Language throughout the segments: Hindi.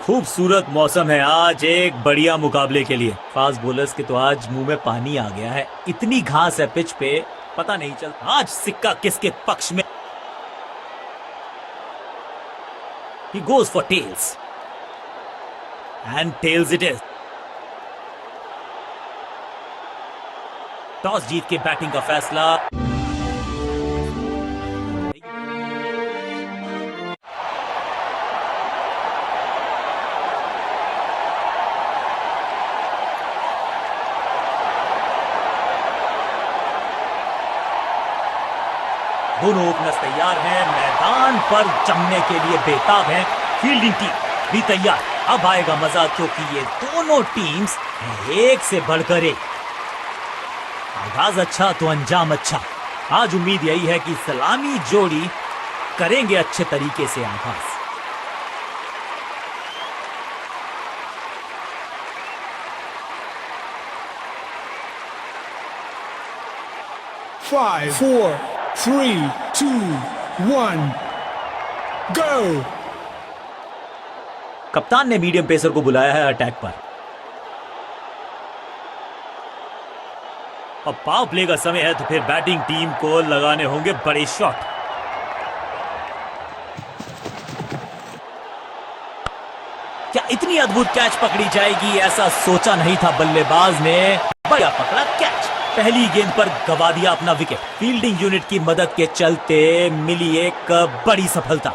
खूबसूरत मौसम है आज एक बढ़िया मुकाबले के लिए। फास्ट बॉलर्स के तो आज मुंह में पानी आ गया है, इतनी घास है पिच पे, पता नहीं चलता आज सिक्का किसके पक्ष में। He goes for tails and tails it is. Toss जीत के बैटिंग का फैसला। दोनों ओपनर्स तैयार हैं, मैदान पर जमने के लिए बेताब हैं। फील्डिंग टीम भी तैयार। अब आएगा मजा क्योंकि ये दोनों टीम्स एक से बढ़कर एक। आगाज अच्छा तो अंजाम अच्छा। आज उम्मीद यही है कि सलामी जोड़ी करेंगे अच्छे तरीके से आगाज। Five, 4, 3, 2, 1, go! कप्तान ने मीडियम पेसर को बुलाया है अटैक पर। अब पावर प्ले का समय है तो फिर बैटिंग टीम को लगाने होंगे बड़े शॉट। क्या इतनी अद्भुत कैच पकड़ी जाएगी, ऐसा सोचा नहीं था बल्लेबाज ने। बढ़िया पकड़ा कैच, पहली गेंद पर गवा दिया अपना विकेट। फील्डिंग यूनिट की मदद के चलते मिली एक बड़ी सफलता।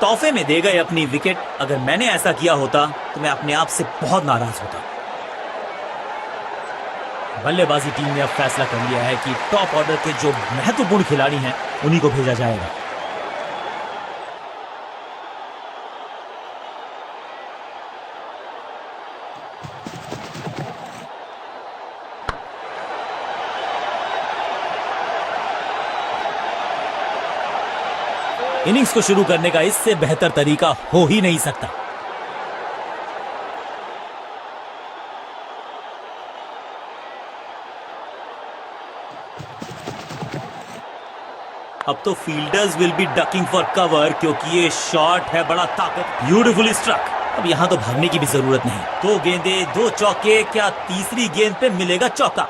तोहफे में दे गए अपनी विकेट। अगर मैंने ऐसा किया होता तो मैं अपने आप से बहुत नाराज होता। बल्लेबाजी टीम ने अब फैसला कर लिया है कि टॉप ऑर्डर के जो महत्वपूर्ण खिलाड़ी हैं उन्हीं को भेजा जाएगा। इनिंग्स को शुरू करने का इससे बेहतर तरीका हो ही नहीं सकता। अब तो fielders will be ducking for cover क्योंकि ये शॉट है बड़ा ताकत। Beautifully struck. अब यहां तो भागने की भी जरूरत नहीं। दो गेंदे, दो चौके, क्या तीसरी गेंद पे मिलेगा चौका?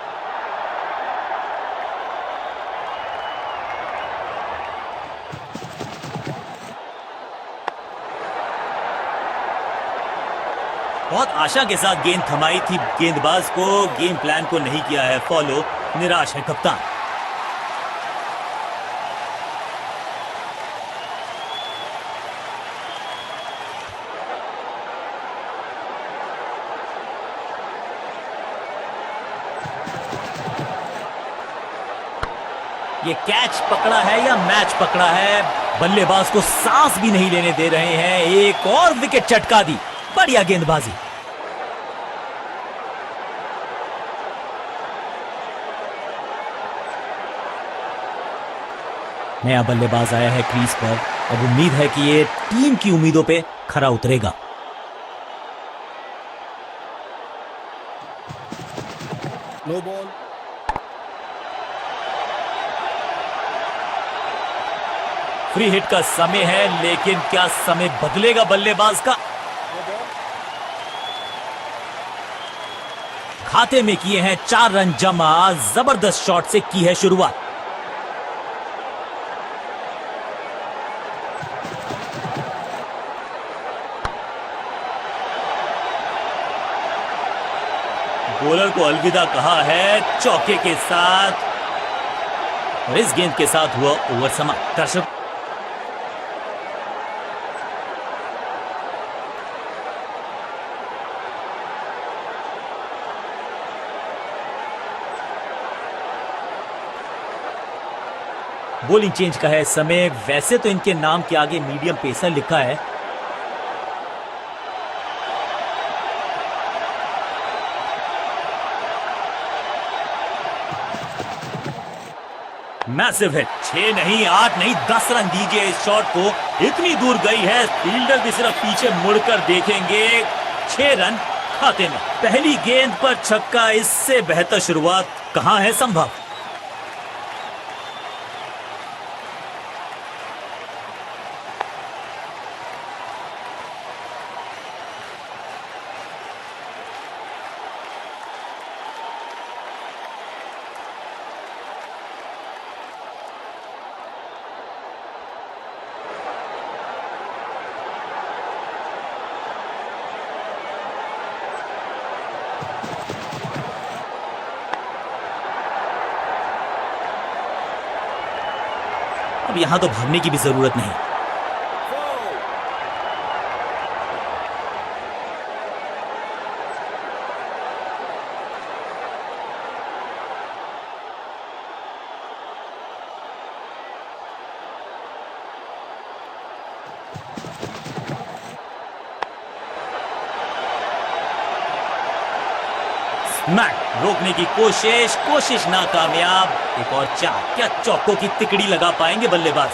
बहुत आशा के साथ गेंद थमाई थी गेंदबाज को, गेम प्लान को नहीं किया है फॉलो। निराश है कप्तान। ये कैच पकड़ा है या मैच पकड़ा है? बल्लेबाज को सांस भी नहीं लेने दे रहे हैं। एक और विकेट चटका दी। बढ़िया गेंदबाजी। नया बल्लेबाज आया है क्रीज पर। अब उम्मीद है कि ये टीम की उम्मीदों पे खरा उतरेगा। No ball. फ्री हिट का समय है, लेकिन क्या समय बदलेगा बल्लेबाज का? खाते में किए हैं 4 रन जमा। जबरदस्त शॉट से की है शुरुआत। बॉलर को अलविदा कहा है चौके के साथ और इस गेंद के साथ हुआ ओवर समाप्त। दर्शक बॉलिंग चेंज का है समय। वैसे तो इनके नाम के आगे मीडियम पेसर लिखा है। Massive hit. 6 नहीं, 8 नहीं, 10 रन दीजिए इस शॉट को। इतनी दूर गई है, फील्डर भी सिर्फ पीछे मुड़कर देखेंगे। 6 रन खाते में। पहली गेंद पर छक्का, इससे बेहतर शुरुआत कहां है संभव। अब यहां तो भागने की भी जरूरत नहीं। स्मैक, रोकने की कोशिश नाकामयाब। एक और चार, क्या चौकों की तिकड़ी लगा पाएंगे बल्लेबाज।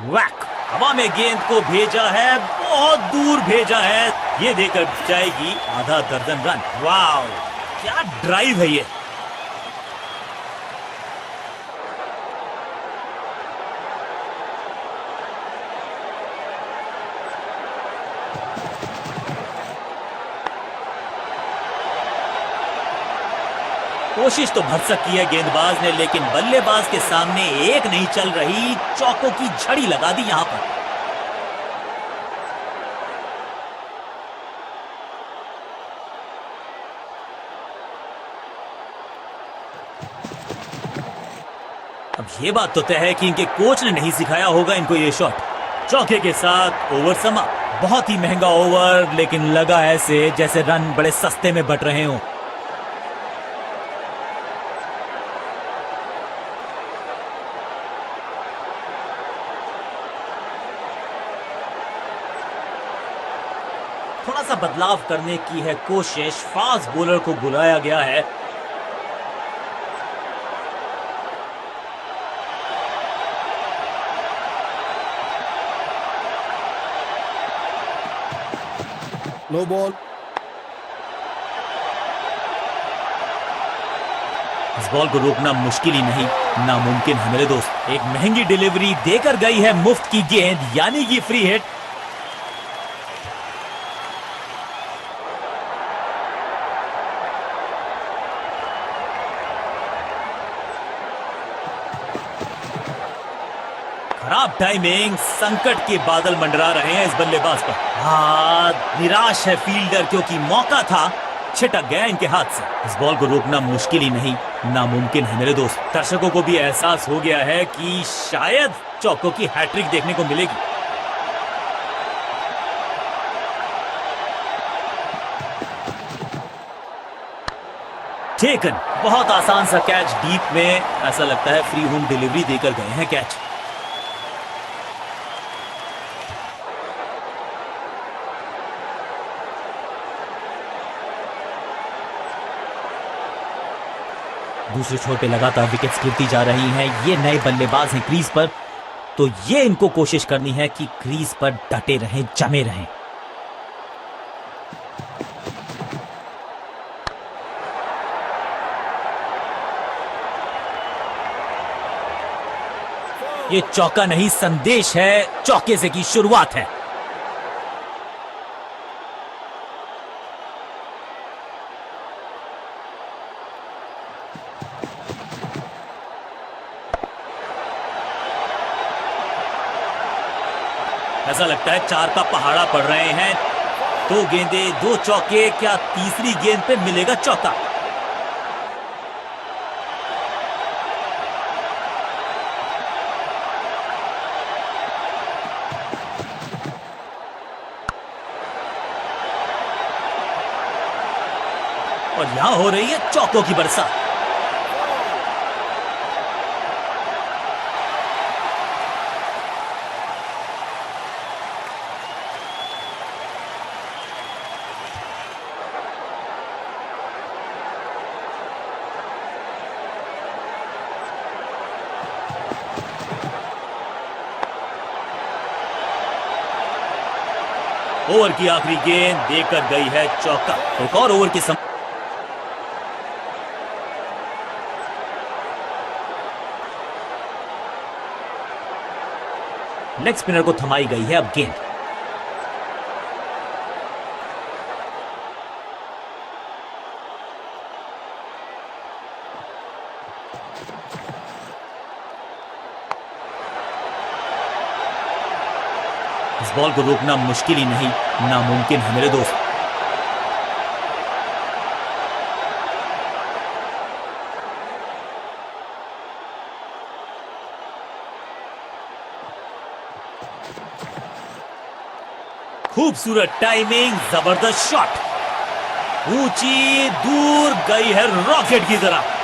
वैक, हवा में गेंद को भेजा है, बहुत दूर भेजा है। ये देकर जाएगी आधा दर्जन रन। वाह, क्या ड्राइव है ये। कोशिश तो भरसक की है गेंदबाज ने, लेकिन बल्लेबाज के सामने एक नहीं चल रही। चौकों की झड़ी लगा दी यहां पर। अब ये बात तो तय है कि इनके कोच ने नहीं सिखाया होगा इनको ये शॉट। चौके के साथ ओवर समा। बहुत ही महंगा ओवर, लेकिन लगा ऐसे जैसे रन बड़े सस्ते में बट रहे हों। थोड़ा सा बदलाव करने की है कोशिश। फास्ट बॉलर को बुलाया गया है। No ball. इस बॉल को रोकना मुश्किल ही नहीं, नामुमकिन है मेरे दोस्त। एक महंगी डिलीवरी देकर गई है मुफ्त की गेंद, यानी कि फ्री हिट। खराब टाइमिंग, संकट के बादल मंडरा रहे हैं इस बल्लेबाज पर। हाँ, निराश है फील्डर, क्योंकि मौका था, छिटक गया इनके हाथ से। इस बॉल को रोकना मुश्किल ही नहीं, नामुमकिन है मेरे दोस्त। दर्शकों को भी एहसास हो गया है कि शायद चौकों की हैट्रिक देखने को मिलेगी। टेकन, बहुत आसान सा कैच डीप में। ऐसा लगता है फ्री होम डिलीवरी देकर गए हैं कैच। दूसरे छोर पे लगातार विकेट्स गिरती जा रही हैं। ये नए बल्लेबाज हैं क्रीज पर, तो ये इनको कोशिश करनी है कि क्रीज पर डटे रहें, जमे रहें। ये चौका नहीं, संदेश है, चौके से की शुरुआत है। ऐसा लगता है चार का पहाड़ा पड़ रहे हैं। दो गेंदे, दो चौके, क्या तीसरी गेंद पे मिलेगा चौका? और यहां हो रही है चौकों की बरसात। ओवर की आखिरी गेंद देकर गई है चौका। एक और ओवर की लेग स्पिनर को थमाई गई है अब गेंद। इस बॉल को रोकना मुश्किल ही नहीं, नामुमकिन है मेरे दोस्त। खूबसूरत टाइमिंग, जबरदस्त शॉट, ऊंची दूर गई है रॉकेट की तरह।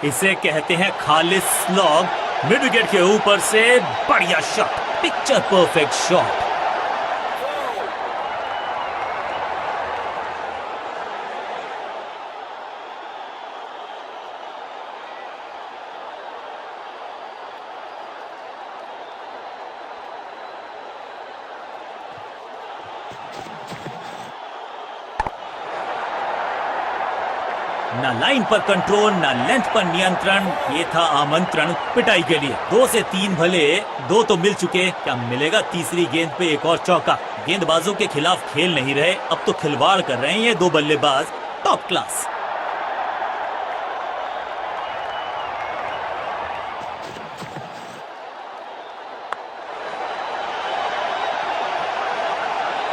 इसे कहते हैं खालिस स्लॉग। मिड विकेट के ऊपर से बढ़िया शॉट, पिक्चर परफेक्ट शॉट। ना लाइन पर कंट्रोल, ना लेंथ पर नियंत्रण, ये था आमंत्रण पिटाई के लिए। 2 से 3 भले, 2 तो मिल चुके, क्या मिलेगा तीसरी गेंद पे एक और चौका। गेंदबाजों के खिलाफ खेल नहीं रहे, अब तो खिलवाड़ कर रहे हैं ये 2 बल्लेबाज, टॉप क्लास।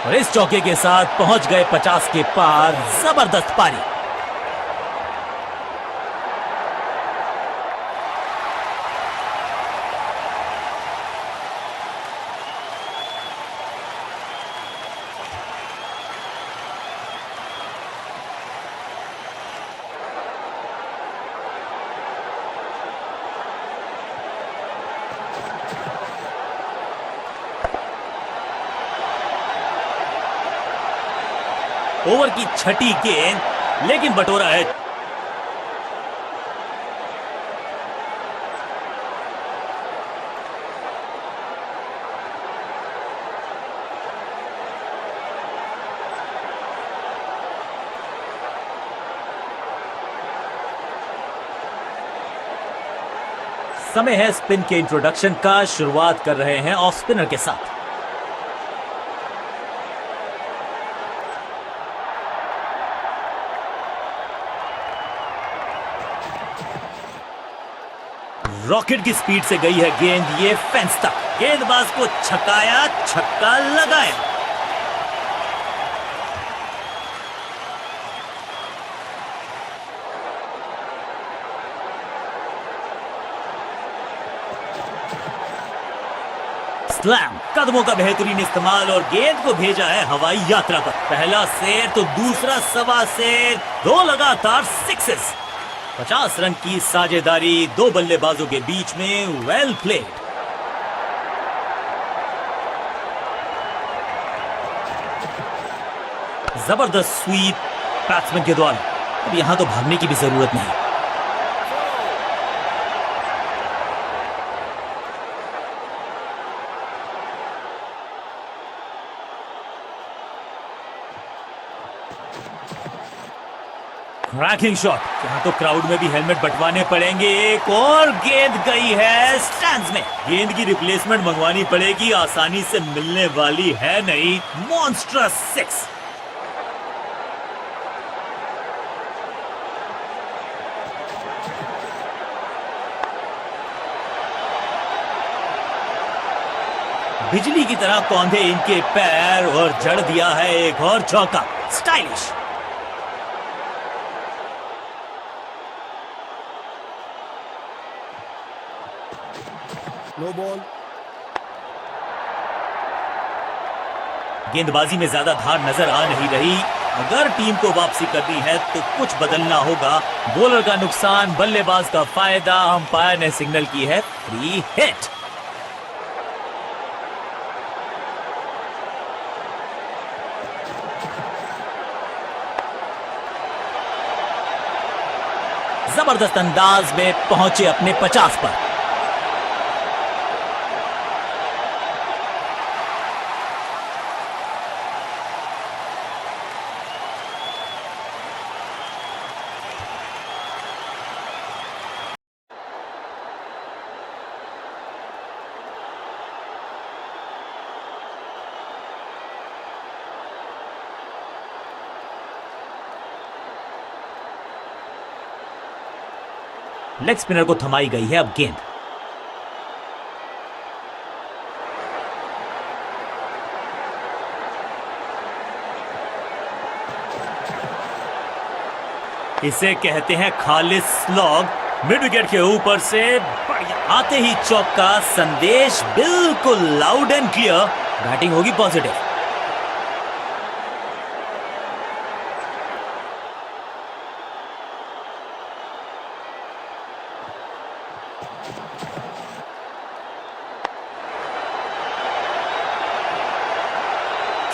और इस चौके के साथ पहुंच गए 50 के पार। जबरदस्त पारी। ओवर की छठी गेंद, लेकिन बटोरा है। समय है स्पिन के इंट्रोडक्शन का। शुरुआत कर रहे हैं ऑफ स्पिनर के साथ। रॉकेट की स्पीड से गई है गेंद, ये फेंस तक। गेंदबाज को छकाया, छक्का लगाया। स्लैम, कदमों का बेहतरीन इस्तेमाल और गेंद को भेजा है हवाई यात्रा पर। पहला सेर तो दूसरा सवा सेर, 2 लगातार सिक्सेस। 50 रन की साझेदारी 2 बल्लेबाजों के बीच में, वेल प्लेड। जबरदस्त स्वीप बैट्समैन के द्वारा। अब यहां तो भागने की भी जरूरत नहीं। क्रैकिंग शॉट, यहाँ तो क्राउड में भी हेलमेट बंटवाने पड़ेंगे। एक और गेंद गई है स्टैंड्स में। गेंद की रिप्लेसमेंट मंगवानी पड़ेगी, आसानी से मिलने वाली है नहीं। मॉन्स्ट्रस 6। बिजली की तरह कौंधे इनके पैर और जड़ दिया है एक और चौका। स्टाइलिश। No ball. गेंदबाजी में ज्यादा धार नजर आ नहीं रही। अगर टीम को वापसी करनी है तो कुछ बदलना होगा। बॉलर का नुकसान, बल्लेबाज का फायदा। अंपायर ने सिग्नल की है फ्री हिट। जबरदस्त अंदाज में पहुंचे अपने 50 पर। लेग स्पिनर को थमाई गई है अब गेंद। इसे कहते हैं खालिस स्लॉग। मिड विकेट के ऊपर से आते ही चौका। संदेश बिल्कुल लाउड एंड क्लियर। बैटिंग होगी पॉजिटिव।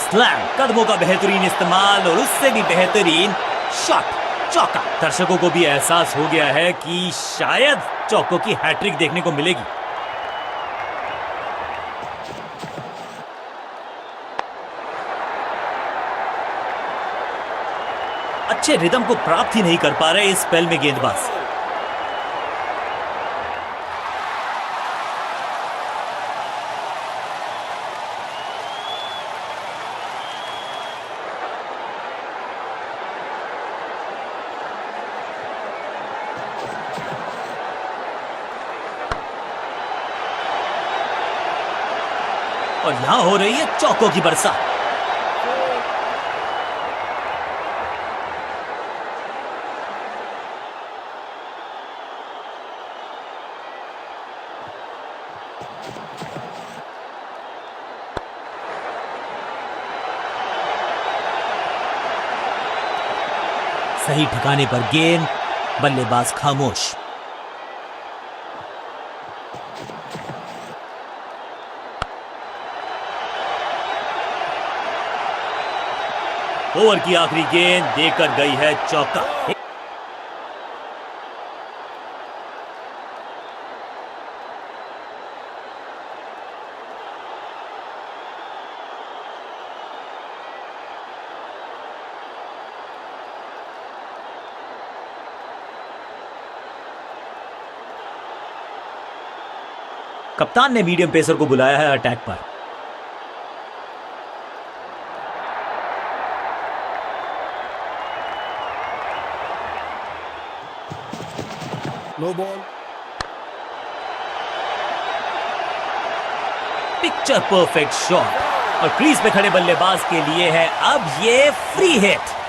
स्लैम, कदमों का बेहतरीन इस्तेमाल और उससे भी बेहतरीन शॉट, चौका। दर्शकों को भी एहसास हो गया है कि शायद चौकों की हैट्रिक देखने को मिलेगी। अच्छे रिदम को प्राप्त ही नहीं कर पा रहे इस स्पेल में गेंदबाज। और यहां हो रही है चौकों की बरसात। सही ठिकाने पर गेंद, बल्लेबाज खामोश। ओवर की आखिरी गेंद देकर गई है चौका। कप्तान ने मीडियम पेसर को बुलाया है अटैक पर। No ball. Picture perfect shot और क्रीज पे खड़े बल्लेबाज के लिए है अब ये फ्री हिट।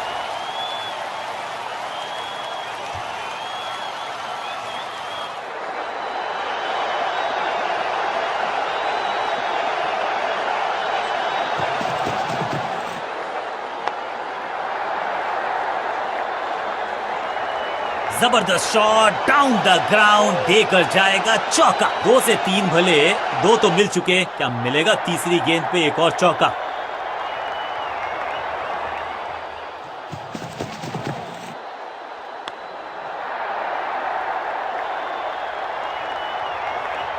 जबरदस्त शॉट डाउन द ग्राउंड देकर जाएगा चौका। 2 से 3 भले, 2 तो मिल चुके, क्या मिलेगा तीसरी गेंद पे एक और चौका।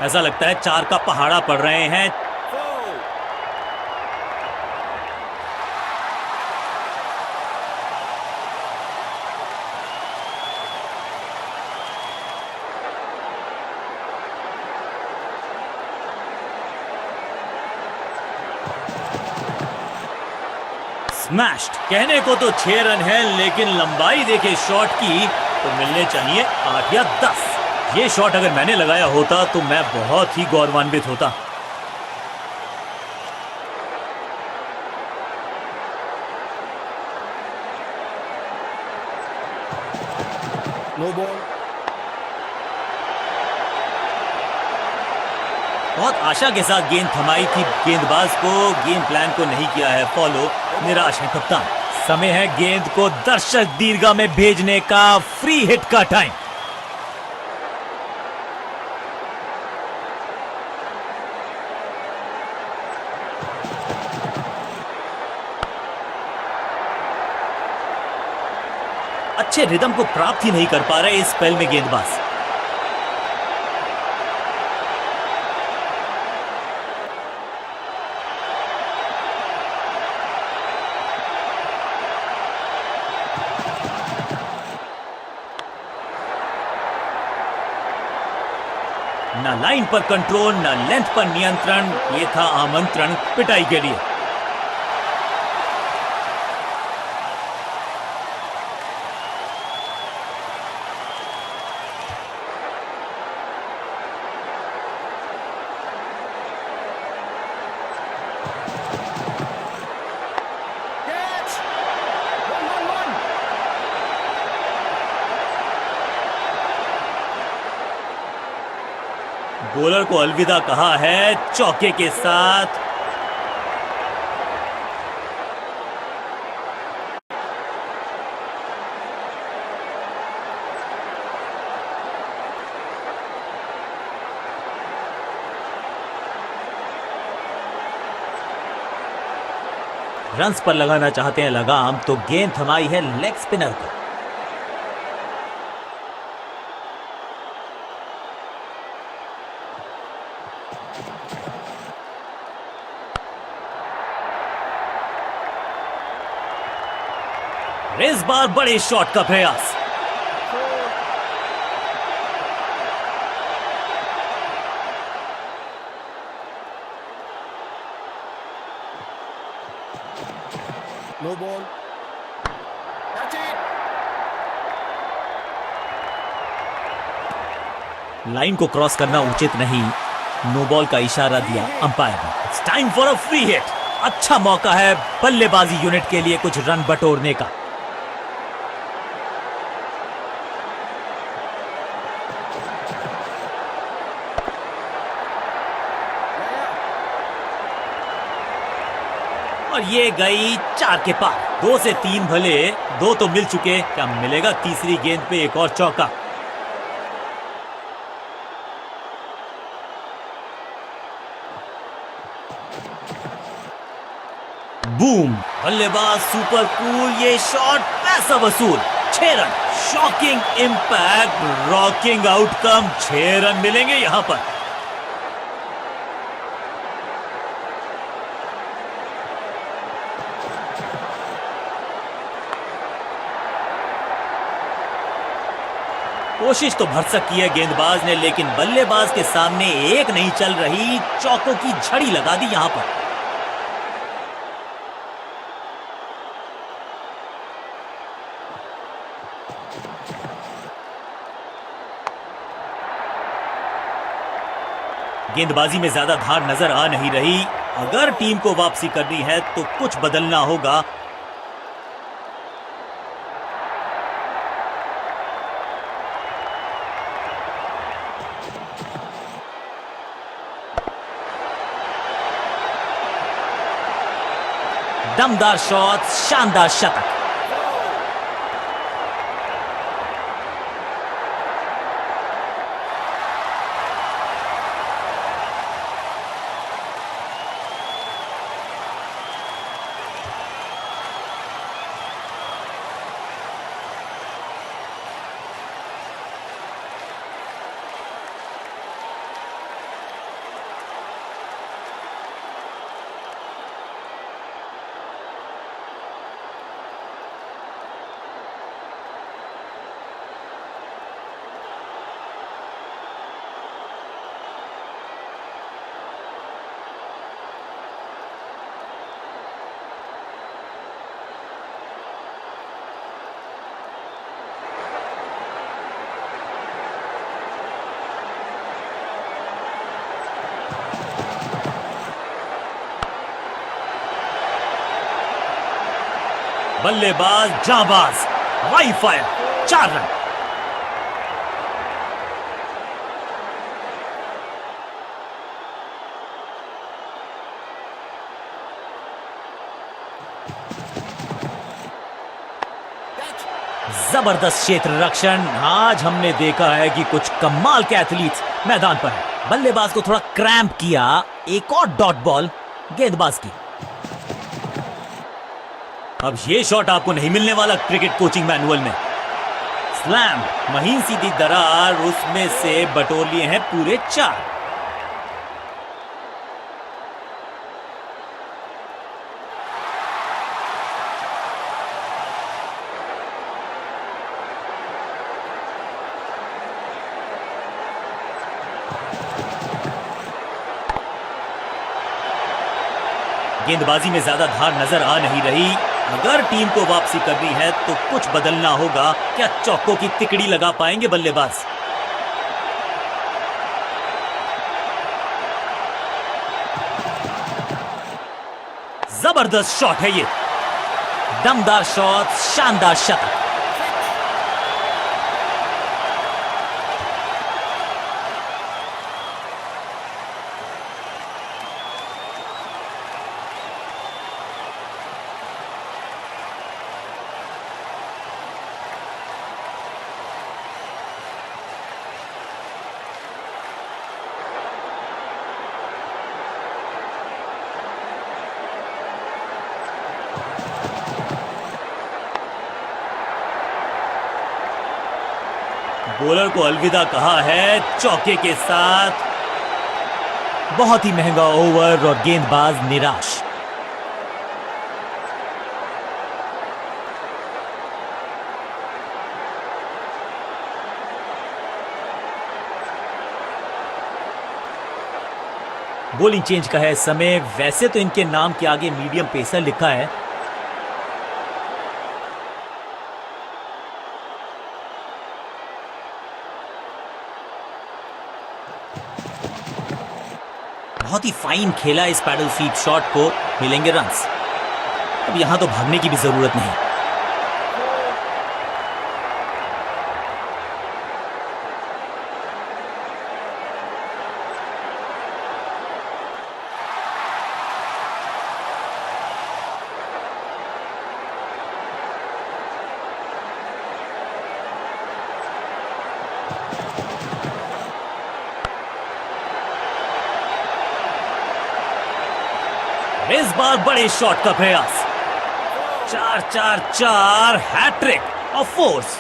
ऐसा लगता है 4 का पहाड़ा पड़ रहे हैं। स्मैश्ड। कहने को तो 6 रन है, लेकिन लंबाई देखे शॉट की तो मिलने चाहिए 8 या 10। ये शॉट अगर मैंने लगाया होता तो मैं बहुत ही गौरवान्वित होता। No ball. बहुत आशा के साथ गेंद थमाई थी गेंदबाज को, गेम प्लान को नहीं किया है फॉलो, निराश है कप्तान। समय है गेंद को दर्शक दीर्घा में भेजने का, फ्री हिट का टाइम। अच्छे रिदम को प्राप्त ही नहीं कर पा रहे इस स्पेल में गेंदबाज। ना लाइन पर कंट्रोल, ना लेंथ पर नियंत्रण, ये था आमंत्रण पिटाई के लिए। Catch! Run! बॉलर को अलविदा कहा है चौके के साथ। रन्स पर लगाना चाहते हैं लगाम, तो गेंद थमाई है लेग स्पिनर को। इस बार बड़े शॉट का प्रयास। No ball. That's it. Line को क्रॉस करना उचित नहीं, नो बॉल का इशारा दिया अंपायर ने। It's time for a free hit. अच्छा मौका है बल्लेबाजी यूनिट के लिए कुछ रन बटोरने का। और ये गई 4 के पार। 2 से 3 भले, 2 तो मिल चुके, क्या मिलेगा तीसरी गेंद पे एक और चौका। बूम, बल्लेबाज सुपर कूल, ये शॉट पैसा वसूल। 6 run, shocking impact, rocking outcome. 6 run मिलेंगे यहां पर। कोशिश तो भरसक की है गेंदबाज ने, लेकिन बल्लेबाज के सामने एक नहीं चल रही, चौकों की झड़ी लगा दी यहां पर। गेंदबाजी में ज्यादा धार नजर आ नहीं रही। अगर टीम को वापसी करनी है तो कुछ बदलना होगा। दमदार शॉट, शानदार शतक। बल्लेबाज जाबाज, वाई फायर, 4 रन। जबरदस्त क्षेत्र रक्षण। आज हमने देखा है कि कुछ कमाल के एथलीट्स मैदान पर हैं। बल्लेबाज को थोड़ा क्रैम्प किया। एक और डॉट बॉल गेंदबाज की। अब ये शॉट आपको नहीं मिलने वाला क्रिकेट कोचिंग मैनुअल में। स्लैम, महीन सीधी दरार, उसमें से बटोर लिए हैं पूरे 4। गेंदबाजी में ज्यादा धार नजर आ नहीं रही। अगर टीम को वापसी करनी है तो कुछ बदलना होगा। क्या चौकों की तिकड़ी लगा पाएंगे बल्लेबाज? जबरदस्त शॉट है ये। दमदार शॉट, शानदार शतक। बॉलर को अलविदा कहा है चौके के साथ। बहुत ही महंगा ओवर और गेंदबाज निराश। बॉलिंग चेंज का है समय। वैसे तो इनके नाम के आगे मीडियम पेसर लिखा है। बहुत ही फाइन खेला इस पैडल स्वीप शॉट को। मिलेंगे रन्स। अब यहां तो भागने की भी जरूरत नहीं। इस बार बड़े शॉट का प्रयास। 4-4-4 हैट्रिक ऑफ फोर्स।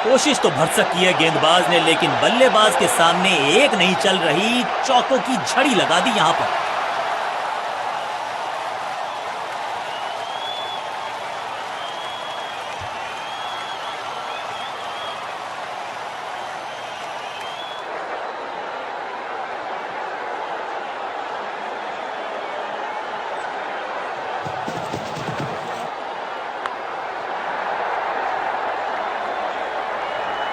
कोशिश तो भरसक की है गेंदबाज ने, लेकिन बल्लेबाज के सामने एक नहीं चल रही। चौकों की झड़ी लगा दी यहां पर।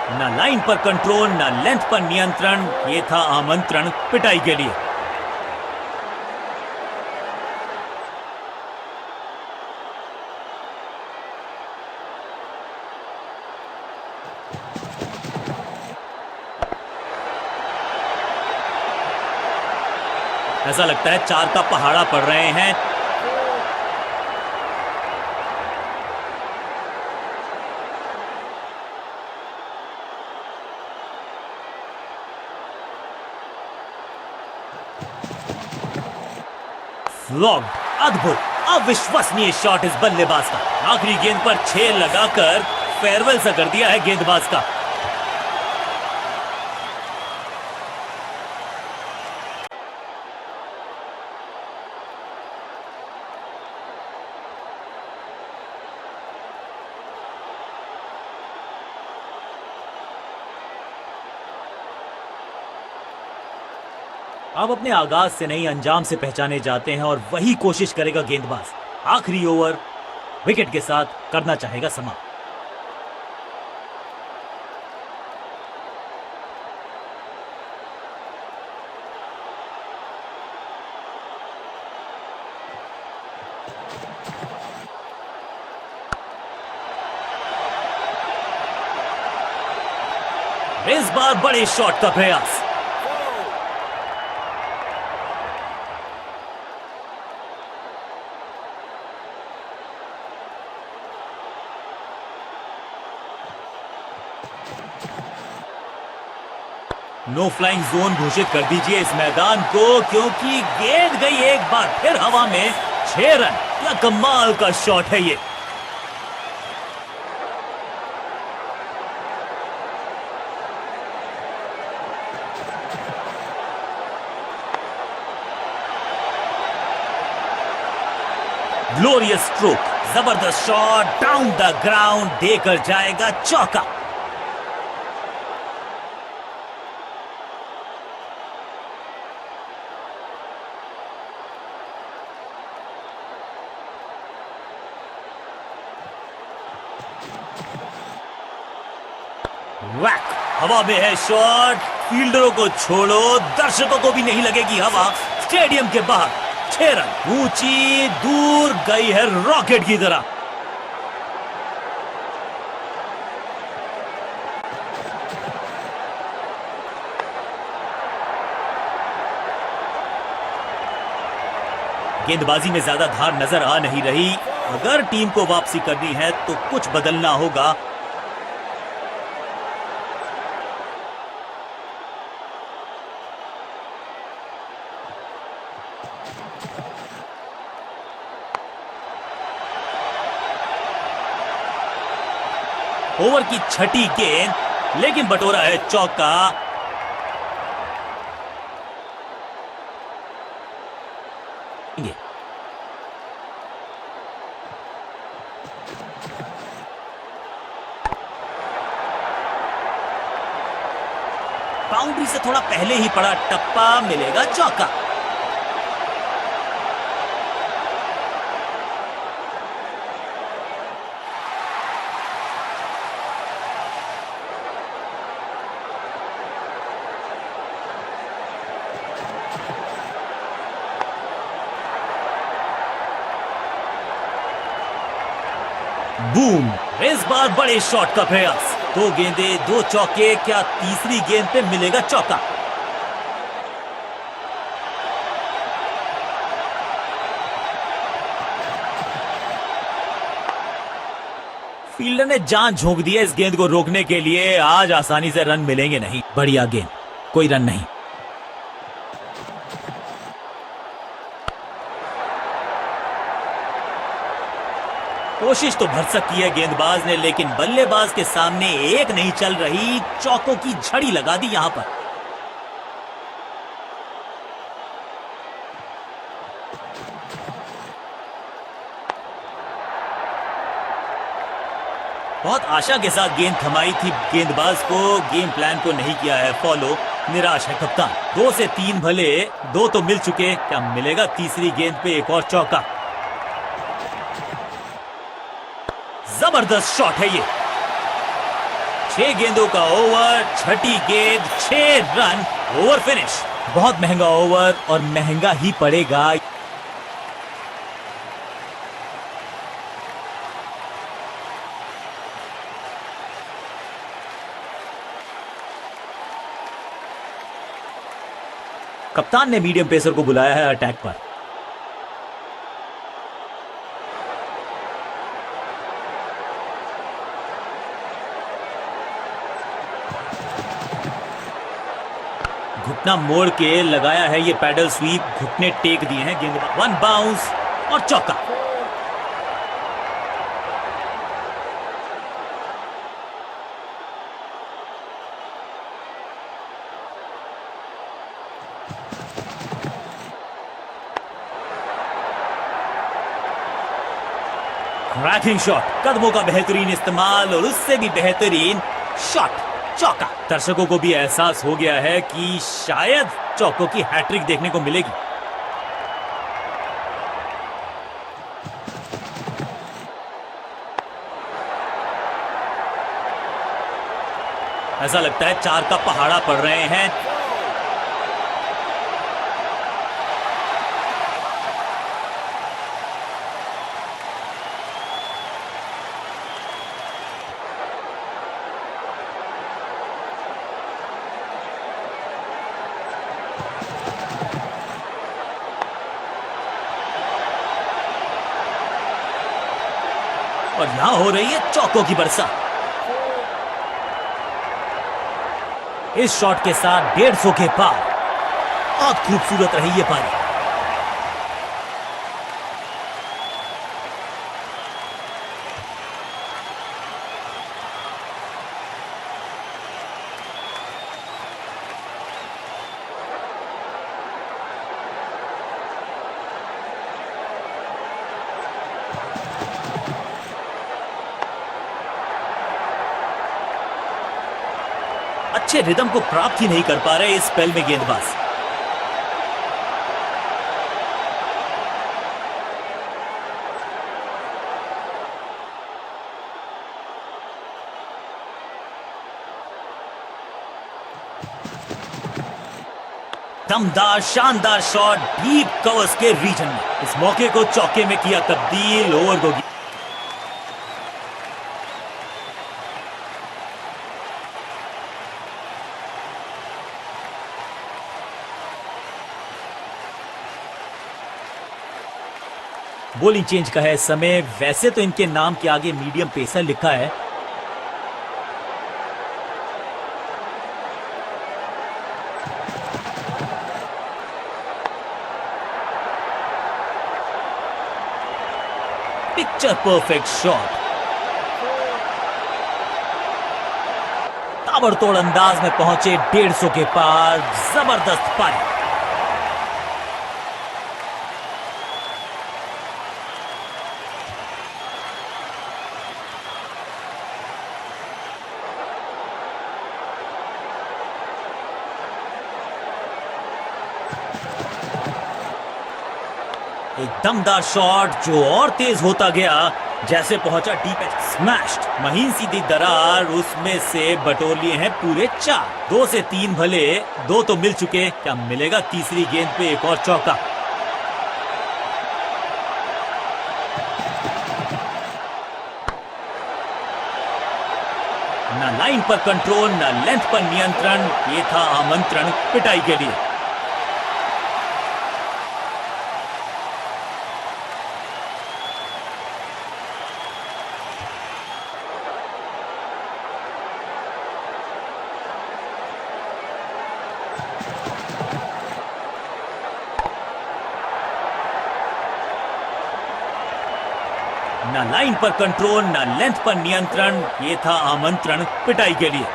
ना लाइन पर कंट्रोल, ना लेंथ पर नियंत्रण। ये था आमंत्रण पिटाई के लिए। ऐसा लगता है 4 का पहाड़ा पड़ रहे हैं। फ्लॉग्ड। अद्भुत, अविश्वसनीय शॉट इस बल्लेबाज का। आखिरी गेंद पर 6 लगाकर फेयरवेल सा कर दिया है गेंदबाज का। अब अपने आगाज से नहीं अंजाम से पहचाने जाते हैं और वही कोशिश करेगा गेंदबाज। आखिरी ओवर विकेट के साथ करना चाहेगा समाप्त। इस बार बड़े शॉट का प्रयास। नो फ्लाइंग जोन घोषित कर दीजिए इस मैदान को, क्योंकि गेंद गई एक बार फिर हवा में। 6 रन। क्या कमाल का शॉट है ये। ग्लोरियस स्ट्रोक, जबरदस्त शॉट, डाउन द ग्राउंड, देकर जाएगा चौका। वैक, हवा में है शॉट। फील्डरों को छोड़ो, दर्शकों को भी नहीं लगेगी हवा। स्टेडियम के बाहर 6 रन। ऊंची दूर गई है रॉकेट की तरह। गेंदबाजी में ज्यादा धार नजर आ नहीं रही। अगर टीम को वापसी करनी है तो कुछ बदलना होगा। ओवर की छठी गेंद, लेकिन बटोरा है चौका। बाउंड्री से थोड़ा पहले ही पड़ा टप्पा, मिलेगा चौका। बूम, इस बार बड़े शॉट का प्रयास। 2 गेंदे 2 चौके, क्या तीसरी गेंद पे मिलेगा चौका। फील्डर ने जान झोंक दी है इस गेंद को रोकने के लिए। आज आसानी से रन मिलेंगे नहीं। बढ़िया गेंद, कोई रन नहीं। कोशिश तो भरसक की है गेंदबाज ने, लेकिन बल्लेबाज के सामने एक नहीं चल रही। चौकों की झड़ी लगा दी यहां पर। बहुत आशा के साथ गेंद थमाई थी गेंदबाज को। गेम प्लान को नहीं किया है फॉलो। निराश है कप्तान। 2 से 3 भले, 2 तो मिल चुके। क्या मिलेगा तीसरी गेंद पे एक और चौका। जबरदस्त शॉट है ये। 6 गेंदों का ओवर, छठी गेंद, 6 रन, ओवर फिनिश। बहुत महंगा ओवर और महंगा ही पड़ेगा। कप्तान ने मीडियम पेसर को बुलाया है अटैक पर। घुटना मोड़ के लगाया है ये पैडल स्वीप। घुटने टेक दिए हैं गेंदबाज। 1 बाउंस और चौका। क्रैकिंग शॉट, कदमों का बेहतरीन इस्तेमाल और उससे भी बेहतरीन शॉट, चौका। दर्शकों को भी एहसास हो गया है कि शायद चौकों की हैट्रिक देखने को मिलेगी। ऐसा लगता है 4 का पहाड़ा पड़ रहे हैं। और यहां हो रही है चौकों की बरसात। इस शॉट के साथ 150 के पार। बहुत खूबसूरत रही ये पारी। अच्छे रिदम को प्राप्त ही नहीं कर पा रहे इस स्पेल में गेंदबाज। दमदार शानदार शॉट डीप कवर्स के रीजन में। इस मौके को चौके में किया तब्दील। ओवर को बॉलिंग चेंज का है समय। वैसे तो इनके नाम के आगे मीडियम पेसर लिखा है। Picture perfect shot. ताबड़तोड़ अंदाज में पहुंचे 150 के पार। जबरदस्त पारी। एक दमदार शॉट जो और तेज होता गया जैसे पहुंचा डीप एज। स्मैश्ड। महीन सीधी दरार। उसमें से बटोर लिए हैं पूरे 4। 2 से 3 भले, 2 तो मिल चुके। क्या मिलेगा तीसरी गेंद पे एक और चौका? ना लाइन पर कंट्रोल, ना लेंथ पर नियंत्रण। ये था आमंत्रण पिटाई के लिए। ना लाइन पर कंट्रोल, ना लेंथ पर नियंत्रण। ये था आमंत्रण पिटाई के लिए।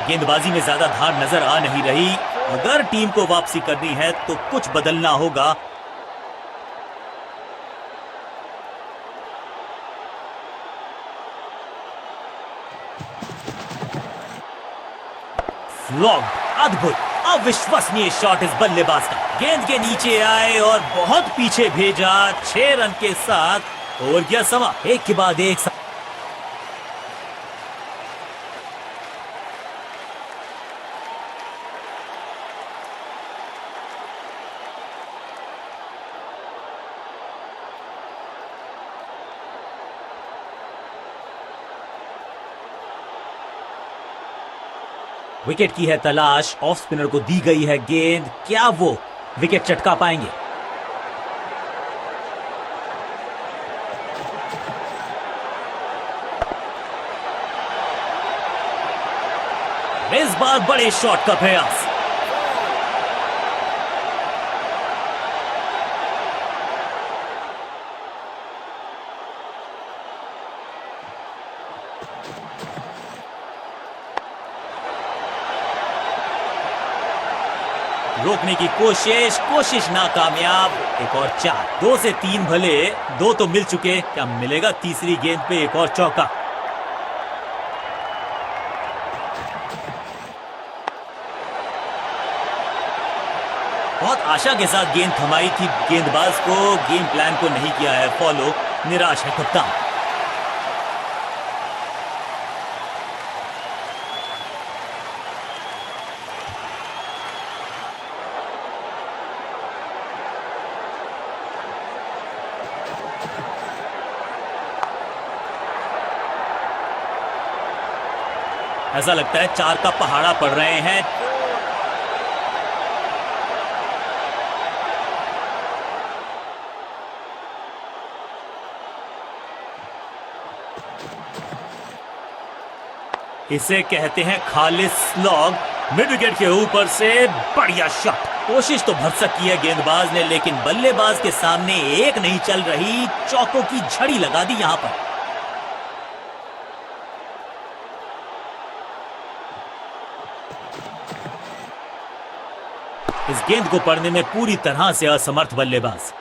गेंदबाजी में ज्यादा धार नजर आ नहीं रही। अगर टीम को वापसी करनी है तो कुछ बदलना होगा। लॉन्ग। अद्भुत अविश्वसनीय शॉट इस बल्लेबाज का। गेंद के नीचे आए और बहुत पीछे भेजा। 6 रन के साथ ओवर किया समा। एक के बाद एक। विकेट की है तलाश। ऑफ स्पिनर को दी गई है गेंद। क्या वो विकेट चटका पाएंगे? इस बार बड़े शॉट का प्रयास। रोकने की कोशिश नाकामयाब। एक और 4। 2 से 3 भले, 2 तो मिल चुके। क्या मिलेगा तीसरी गेंद पे एक और चौका? बहुत आशा के साथ गेंद थमाई थी गेंदबाज को। गेम प्लान को नहीं किया है फॉलो। निराश है कप्तान। ऐसा लगता है 4 का पहाड़ा पड़ रहे हैं। इसे कहते हैं खालिस स्लॉग। मिड विकेट के ऊपर से बढ़िया शॉट। कोशिश तो भरसक की है गेंदबाज ने, लेकिन बल्लेबाज के सामने एक नहीं चल रही, चौकों की झड़ी लगा दी यहां पर। इस गेंद को पढ़ने में पूरी तरह से असमर्थ बल्लेबाज।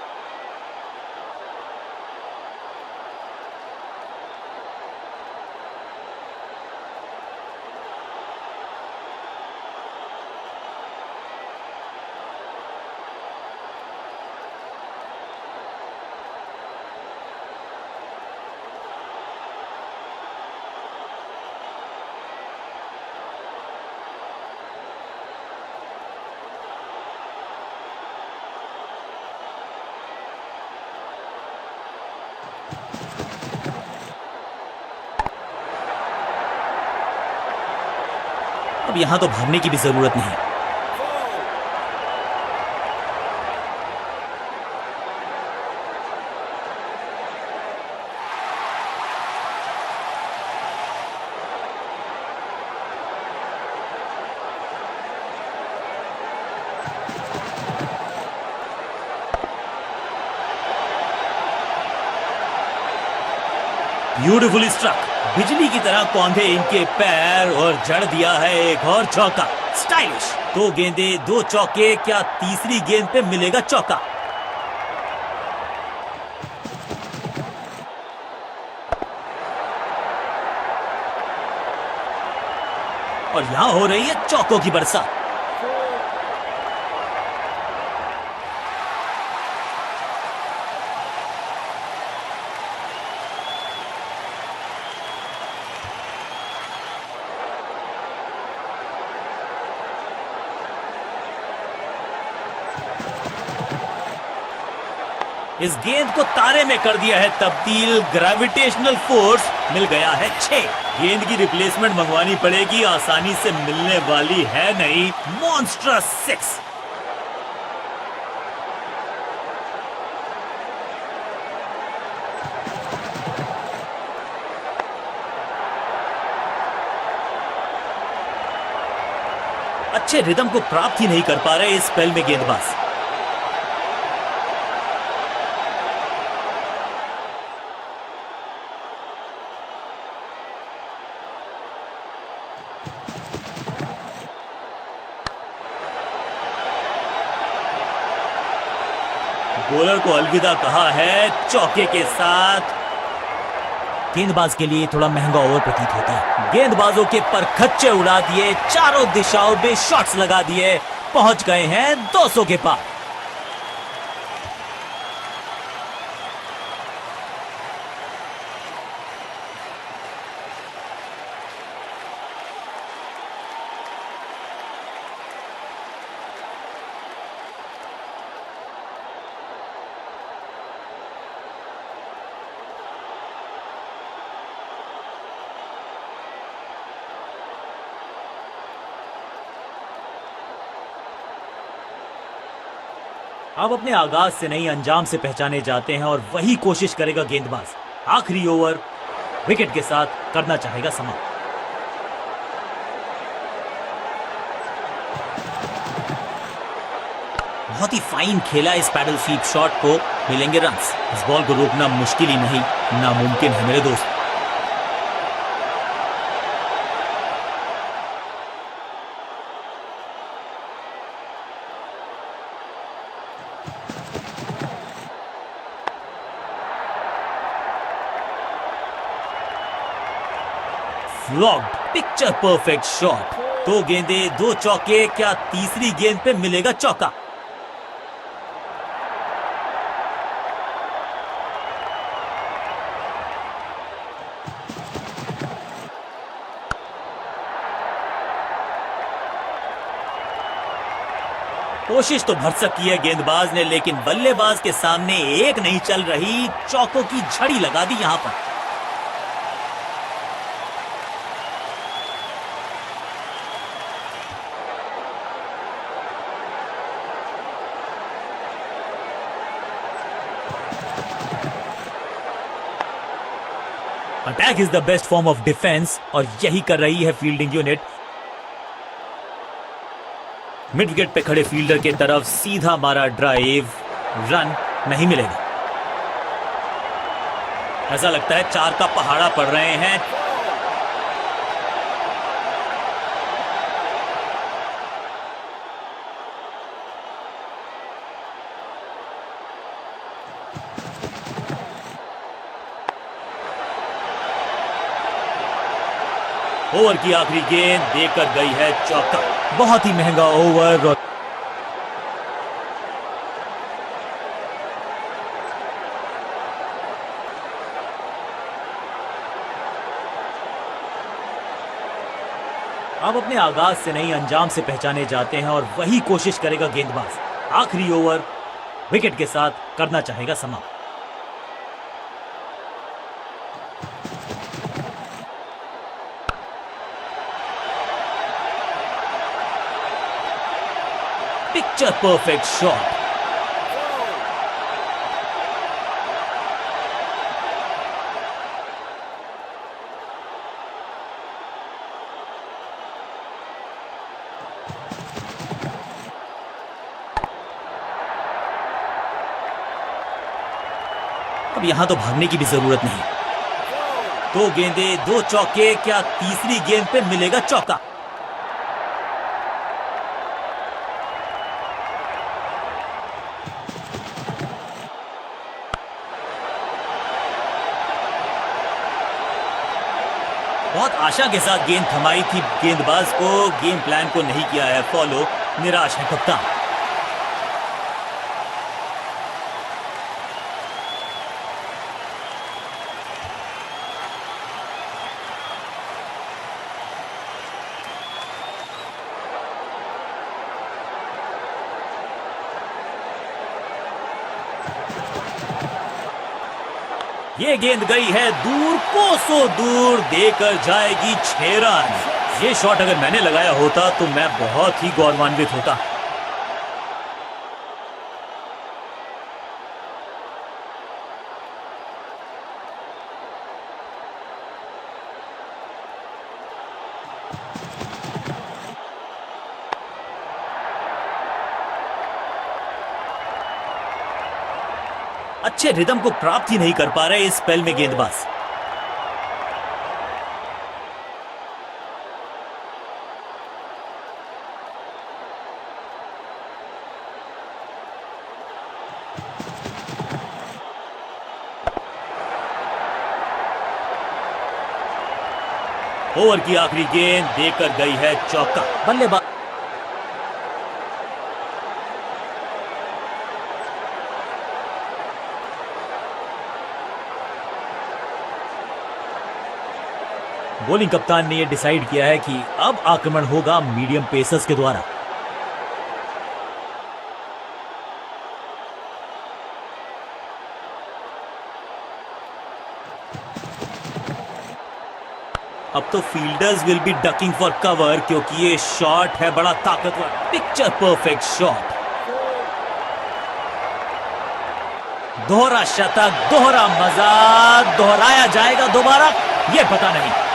अब यहां तो भागने की भी जरूरत नहीं। Beautifully struck. बिजली की तरह कौंधे इनके पैर और जड़ दिया है एक और चौका। स्टाइलिश। 2 गेंदे 2 चौके, क्या तीसरी गेंद पे मिलेगा चौका? और यहां हो रही है चौकों की बरसात। इस गेंद को तारे में कर दिया है तब्दील। ग्रेविटेशनल फोर्स मिल गया है 6। गेंद की रिप्लेसमेंट मंगवानी पड़ेगी, आसानी से मिलने वाली है नहीं। मॉन्स्ट्रस 6। अच्छे रिदम को प्राप्त ही नहीं कर पा रहे इस स्पेल में गेंदबाज। बॉलर को अलविदा कहा है चौके के साथ। गेंदबाज के लिए थोड़ा महंगा ओवर प्रतीत होता है। गेंदबाजों के परखच्चे उड़ा दिए, चारों दिशाओं में शॉट्स लगा दिए, पहुंच गए हैं 200 के पार। अब अपने आगाज से नहीं अंजाम से पहचाने जाते हैं और वही कोशिश करेगा गेंदबाज। आखिरी ओवर विकेट के साथ करना चाहेगा समाप्त। बहुत ही फाइन खेला इस पैडल स्वीप शॉट को, मिलेंगे रन्स। इस बॉल को रोकना मुश्किल ही नहीं, नामुमकिन है मेरे दोस्त। फ्लॉग्ड, पिक्चर परफेक्ट शॉट। 2 गेंदे 2 चौके, क्या तीसरी गेंद पे मिलेगा चौका? कोशिश तो भरसक की है गेंदबाज ने, लेकिन बल्लेबाज के सामने एक नहीं चल रही, चौकों की झड़ी लगा दी यहां पर। Attack is the best form of defence और यही कर रही है फील्डिंग यूनिट। मिड विकेट पे खड़े फील्डर के तरफ सीधा मारा ड्राइव, रन नहीं मिलेगा। ऐसा लगता है 4 का पहाड़ा पड़ रहे हैं। ओवर की आखिरी गेंद देकर गई है चौका। बहुत ही महंगा ओवर और अब अपने आगाज से नहीं अंजाम से पहचाने जाते हैं और वही कोशिश करेगा गेंदबाज। आखिरी ओवर विकेट के साथ करना चाहेगा समाप्त। Picture perfect shot. अब यहां तो भागने की भी जरूरत नहीं। 2 गेंदे 2 चौके, क्या तीसरी गेंद पे मिलेगा चौका? बहुत आशा के साथ गेंद थमाई थी गेंदबाज को, गेम प्लान को नहीं किया है फॉलो, निराश है कप्तान। ये गेंद गई है दूर, कोसों दूर, देकर जाएगी 6 रन। ये शॉट अगर मैंने लगाया होता तो मैं बहुत ही गौरवान्वित होता। अच्छे रिदम को प्राप्त ही नहीं कर पा रहे इस स्पेल में गेंदबाज। ओवर की आखिरी गेंद देकर गई है चौका। बल्लेबाज बॉलिंग कप्तान ने यह डिसाइड किया है कि अब आक्रमण होगा मीडियम पेसर्स के द्वारा। अब तो fielders will be ducking for cover क्योंकि ये शॉट है बड़ा ताकतवर। Picture perfect shot. दोहरा शतक, दोहरा मजा, दोहराया जाएगा दोबारा, ये पता नहीं।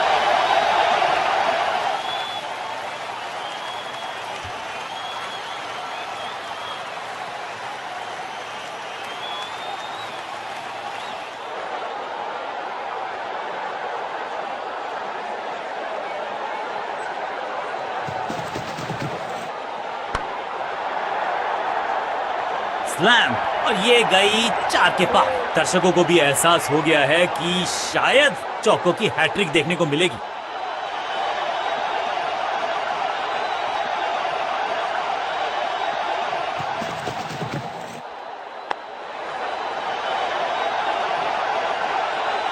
स्लैम, और ये गई 4 के पार। दर्शकों को भी एहसास हो गया है कि शायद चौकों की हैट्रिक देखने को मिलेगी।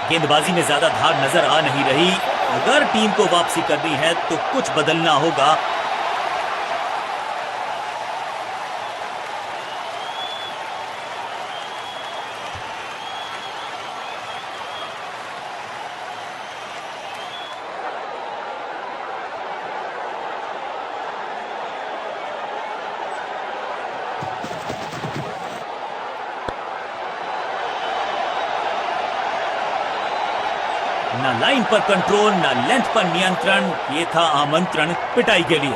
गेंदबाजी में ज्यादा धार नजर आ नहीं रही। अगर टीम को वापसी करनी है तो कुछ बदलना होगा। ना लाइन पर कंट्रोल, ना लेंथ पर नियंत्रण। ये था आमंत्रण पिटाई के लिए।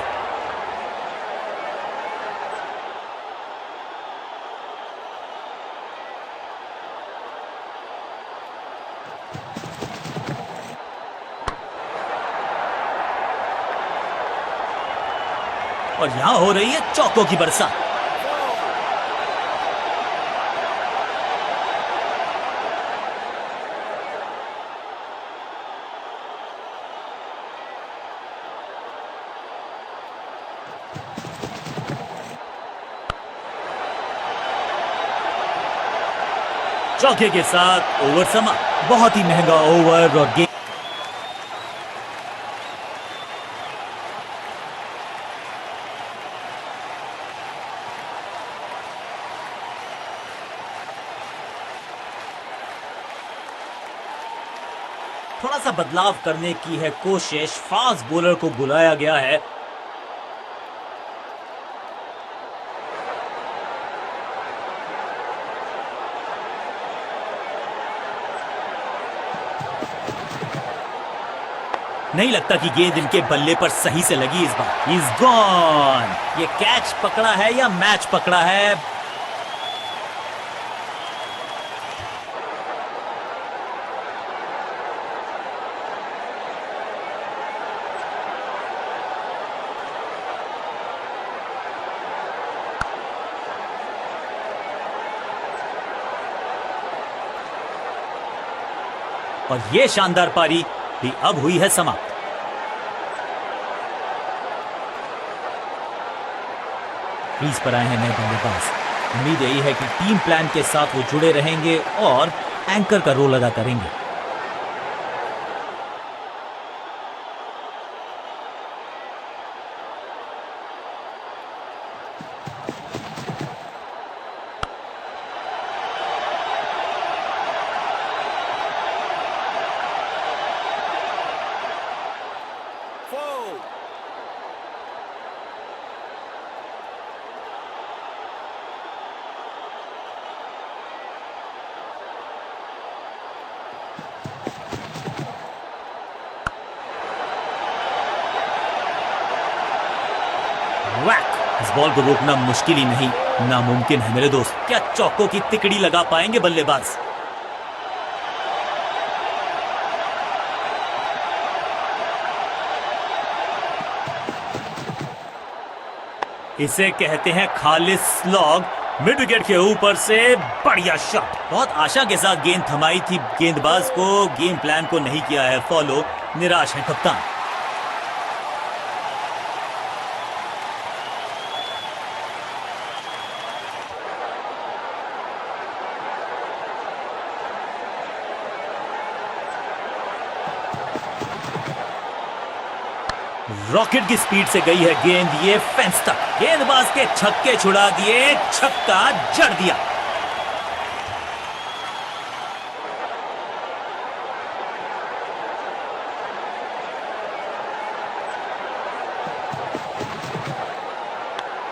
और यहां हो रही है चौकों की बरसात। चौके के साथ ओवर समाप्त। बहुत ही महंगा ओवर और गेम थोड़ा सा बदलाव करने की है कोशिश। फास्ट बॉलर को बुलाया गया है। नहीं लगता कि गेंद इनके बल्ले पर सही से लगी इस बार। Is gone. ये कैच पकड़ा है या मैच पकड़ा है? और ये शानदार पारी भी अब हुई है समाप्त। क्रीज पर आए हैं नए बल्लेबाज। उम्मीद यही है कि टीम प्लान के साथ वो जुड़े रहेंगे और एंकर का रोल अदा करेंगे। इस बॉल को रोकना मुश्किल ही नहीं, नामुमकिन है मेरे दोस्त। क्या चौकों की तिकड़ी लगा पाएंगे बल्लेबाज? इसे कहते हैं खालिस स्लॉग। मिड विकेट के ऊपर से बढ़िया शॉट। बहुत आशा के साथ गेंद थमाई थी गेंदबाज को। गेम प्लान को नहीं किया है फॉलो। निराश है कप्तान। रॉकेट की स्पीड से गई है गेंद, ये फेंस तक। गेंदबाज के छक्के छुड़ा दिए, छक्का जड़ दिया।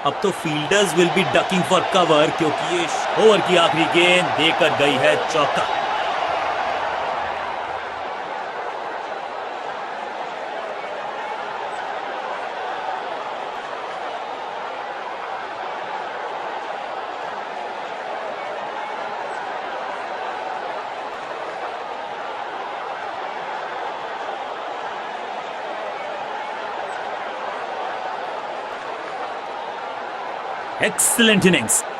अब तो fielders will be ducking for cover, क्योंकि ये ओवर की आखिरी गेंद देकर गई है चौका। Excellent innings.